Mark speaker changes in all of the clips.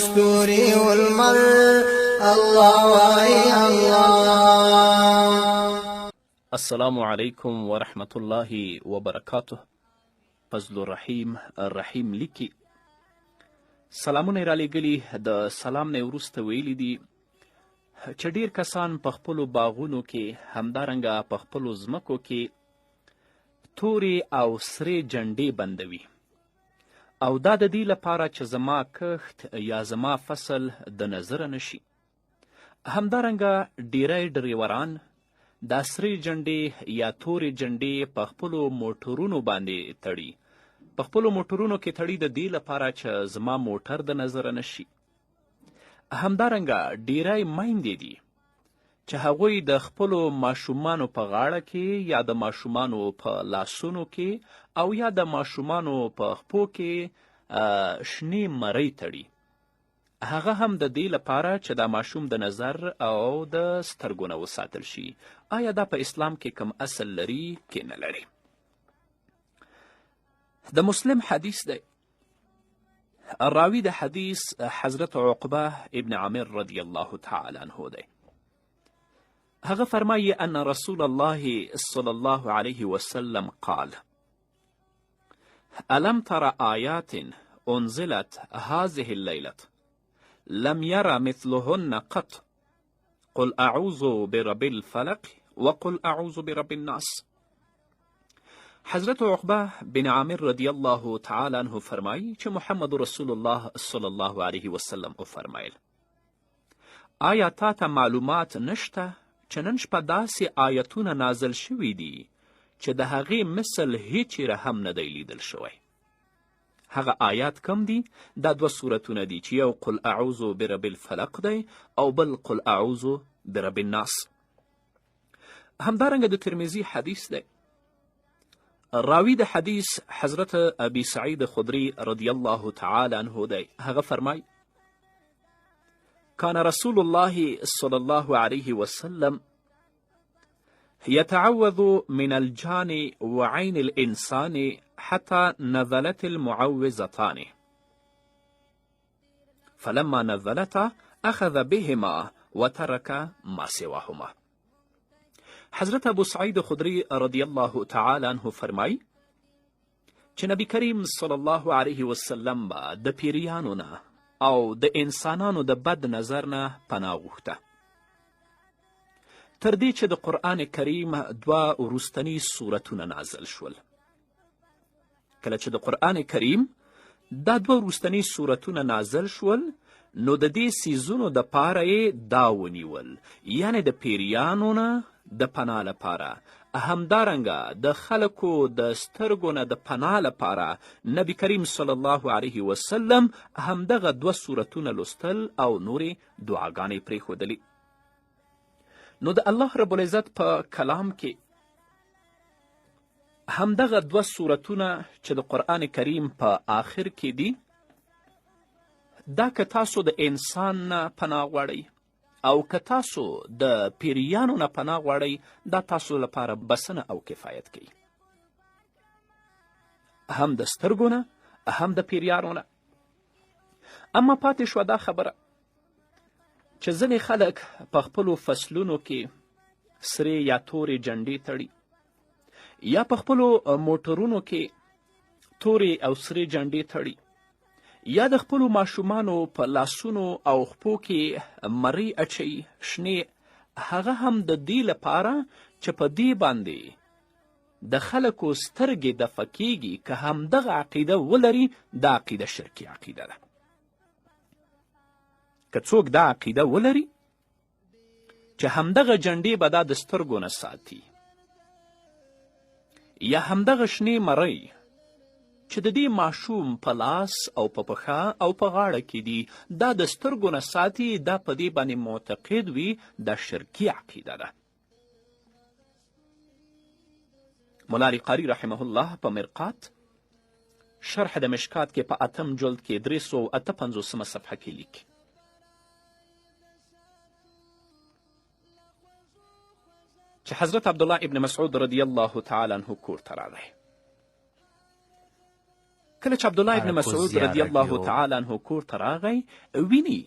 Speaker 1: ستوري والمر الله وای الله.
Speaker 2: السلام علیکم ورحمت الله وبرکاته. فضل الرحیم رحیم لیکي سلامونه را لیږلي. د سلام نه وروسته ویلي دي چې ډیر کسان په خپلو باغونو کې همدارنګه په خپلو ځمکو کې تورې او سرې جنډې بندوي، او دا د دې لپاره چې زما کښت یا زما فصل د نظره نشي. همدارنګه ډیری ډریوران دا سرې جنډې یا تورې جنډې په خپلو موټرونو باندې تړي، په خپلو موټرونو کې تړي د دې لپاره چې زما موټر د نظره نشي. همدارنګه ډیری میندې دي چې هغوی د خپلو ماشومانو په غاړه کې یا د ماشومانو په لاسونو کې او یا د ماشومانو په خپو کې شنې مرۍ تړي، هغه هم د دې لپاره چې دا ماشوم د نظر او د سترګو نه وساتل شي. آیا دا په اسلام کې کوم اصل لري که نه لري؟ د مسلم حدیث دی. راوی د حدیث حضرت عقبه ابن عامر رضی الله تعالی عنه دی. هغه فرمایي ان رسول الله صلی الله علیه وسلم قال الم تر آیات انزلت هذه الليلة لم ير مثلهن قط قل اعوذ برب الفلق وقل اعوذ برب الناس. حضرت عقبه بن عامر رضی الله تعالی عنه فرمایي چې محمد رسول الله صلی الله علیه وسلم وفرمایل آیا تا ته معلومات نشته چې نن شپه داسې آیتونه نازل شوي دي چې د هغې مثل هیچیره هم نه دی لیدل شوی؟ هغه آیات کم دي؟ دا دوه صورتونه دي چې یو قل اعوذ برب الفلق دی او بل قل اعوذ برب الناس. همدارنګه د ترمذي حدیث دی. راوی د حدیث حضرت ابي سعید خدری رضی الله تعالی عنه دی. هغه فرمای كان رسول الله صلى الله عليه وسلم يتعوذ من الجان وعين الإنسان حتى نزلت المعوذتان فلما نزلتا أخذ بهما وترك ما سواهما. حضرت ابو سعید خدری رضی الله تعالی عنه فرمای چې نبی کریم صلی الله علیه وسلم به د پیریانو نه او د انسانانو د بد نظر نه پناه غوښته تر دې چې د قرآن کریم دوه وروستني سورتونه نازل شول. کله چې د قرآن کریم دا دوه وروستني سورتونه نازل شول نو د دې سیزونو د پاره یې دا ونیول، یعنی د پیریانو نه د پناه لپاره، همدارنګه د خلکو د سترګو نه د پناه لپاره نبی کریم صلی الله علیه وسلم همدغه دوه سورتونه لوستل او نورې دعاګانې پرېښودلې. نو د الله رب العزت په کلام کې همدغه دوه سورتونه چې د قرآن کریم په آخر کې دي، دا که تاسو د انسان نه پناه غواړئ او که تاسو د پیریانو نه پناه غواړئ، دا تاسو لپاره بسنه او کفایت کوي، هم د سترګو نه هم د پیریانو نه. اما پاتې شوه دا خبره چې ځینې خلک په خپلو فصلونو کې سرې یا تورې جنډې تړي، یا په خپلو موټرونو کې تورې او سرې جنډې تړي، یا د خپلو ماشومانو په لاسونو او خپو کې مرۍ اچوي شنې، هغه هم د دې لپاره چې په دې باندې د خلکو سترګې دفع کیږي. که همدغه عقیده ولري، دا عقیده شرکي عقیده ده. که څوک دا عقیده ولري چې همدغه جنډې به دا د سترګو نه ساتي، یا همدغه شنې مرۍ چې د دې ماشوم په لاس او په پښه او په غاړه کې دي، دا د سترګو نه ساتي، دا په دې باندې معتقد وي، دا شرکي عقیده ده. مولا علی قاری رحمه الله په مرقات شرح د مشکات کې په 8م جلد کې 358 صفحه کې لیکي چې حضرت عبدالله ابن مسعود رضی الله تعالی عنه کور ته راغی. کله چې عبدالله ابن مسعود رضی الله تعالی عنه کور ته راغی ویني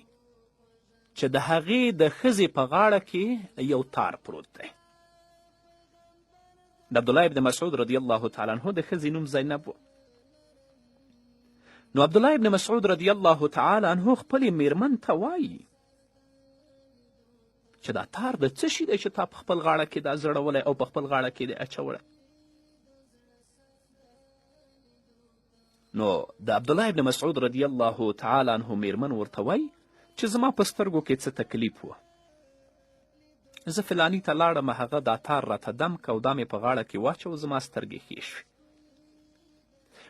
Speaker 2: چې د هغې د ښځې په غاړه کې یو تار پروت دی. د عبدالله ابن مسعود رضی الله تعالی عنه د ښځې نوم زینب و. نو عبدالله ابن مسعود رضی الله تعالی عنه خپلې میرمن ته وایي چې دا تار د څه شي دی چې تا په خپل غاړه کې دا زړولی او په خپل غاړه کې دی اچولی. نو د عبدالله ابن مسعود رضی الله تعالی عنه میرمن ورته وایي چې زما په سترګو کې څه تکلیف و، زه فلاني ته لاړم، هغه دا تار راته دم که او دا مې په غاړه کې واچو، زما سترګې ښې شوې.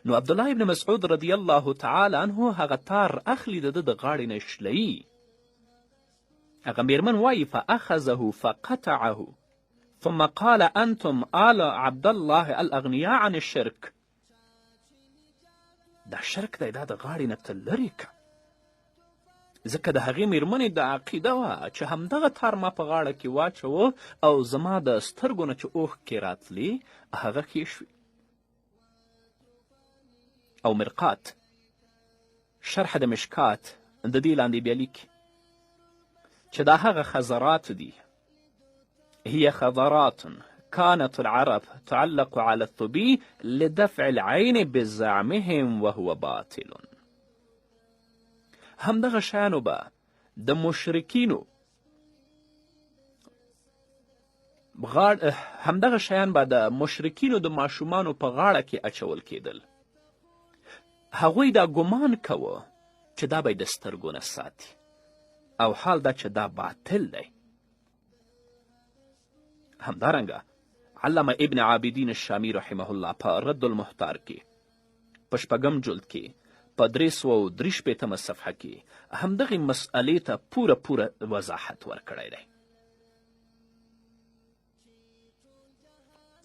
Speaker 2: نو عبدالله ابن مسعود رضی الله تعالی عنه هغه تار اخلي، د ده د غاړې نه شلوي. هغه میرمن وایي فاخذه فقطعه ثم قال انتم آل عبدالله الاغنیاء عن الشرک. دا شرک دی، دا د غاړې نه ته لرې که. ځکه د هغې میرمنې د عقیده وه چې همدغه تار ما په غاړه کې واچوه او زما د سترګو نه چې اوښکې راتلې هغه ښې شوې. او مرقات شرح د مشکات د دې لاندې بیا لیکي چې دا هغه خزرات دي. هي خضرات كانت العرب تعلق على الثبي لدفع العين بزعمهم وهو باطل. همدغه شیانو به د مشرکینو همدغه شیان به د مشرکینو د ماشومانو په غاړه کې اچول کېدل. هغوی دا ګمان کوه چې دا به یې د سترګو نه ساتي، او حال دا چې دا باطل دی. همدارنګه علامه ابن عابدین الشامی رحمه الله په رد المحتار کې په 6 جلد کې په 363 صفحه کې همدغې مسئلې ته پوره وضاحت ورکړی دی.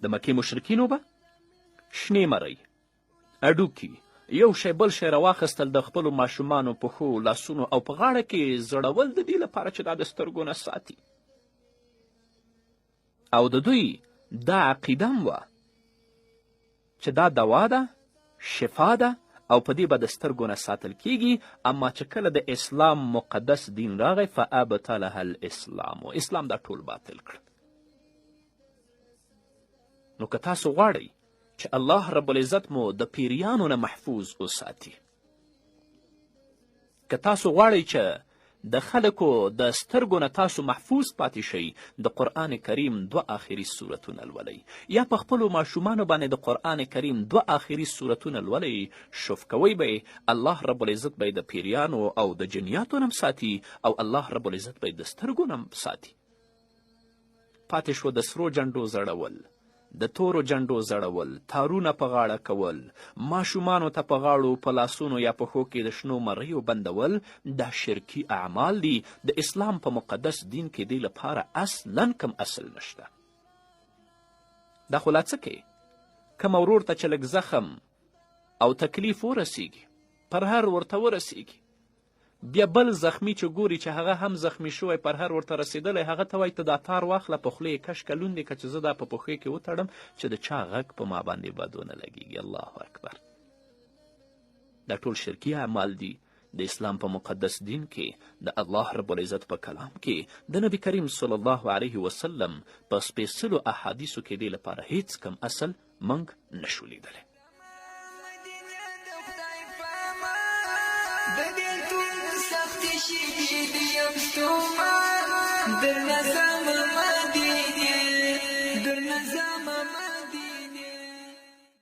Speaker 2: د مکې مشرکینو به شنې مرۍ، اډوکي، یو شی بل شی راواخیستل د خپلو ماشومانو پښو، لاسونو او په غاړه کې زړول د دې لپاره چې دا د سترګو نه ساتي. او د دوی دا عقیده هم وه چې دا دوا ده، شفا ده او په دې به د سترګو نه ساتل کیږي. اما چې کله د اسلام مقدس دین راغی فابطلها الاسلام، اسلام دا ټول باطل کړ. نو که تاسو غواړئ چې الله رب العزت مو د پیریانو نه محفوظ وساتي، که تاسو غواړئ چې د خلکو د سترګو نه تاسو محفوظ پاتې شئ، د قرآن کریم 2 آخري سورتونه لولئ، یا په خپلو ماشومانو باندې د قرآن کریم 2 آخري سورتونه لولئ. شف کوئ به الله رب العزت به د پیریانو او د جنیاتو نه ساتي، او الله رب العزت به د سترګو نه ساتي. پاتې شو د سرو جنډو زړول، د تورو جنډو زړول، تارونه په غاړه کول، ماشومانو ته په غاړو، په لاسونو یا پښو کې د شنو مریو بندول، دا شرکي اعمال دي. د اسلام په مقدس دین کې دې لپاره اصلا کم اصل نشته. دا خو لا څه کوي، کم ورور ته چې لږ زخم او تکلیف ورسیږي، پرهر ورته ورسیږي، بیا بل زخمی چې ګوري چې هغه هم زخمی شوی، پرهر ورته رسېدلی، هغه ته وایي ته دا تار واخله، په خوله یې کش که لوند که چې زه دا په پښې کې وتړم چې د چا غږ په ما باندې بد ونه لګېږي. الله اکبر. دا ټول شرکي اعمال دي. د اسلام په مقدس دین کې د الله رب العزت په کلام کې د نبی کریم صلی الله علیه وسلم په سپېڅلو احادیثو کې دې لپاره هیڅ کم اصل موږ نشو لیدلی.
Speaker 3: شديد يمشطوما بالنسبة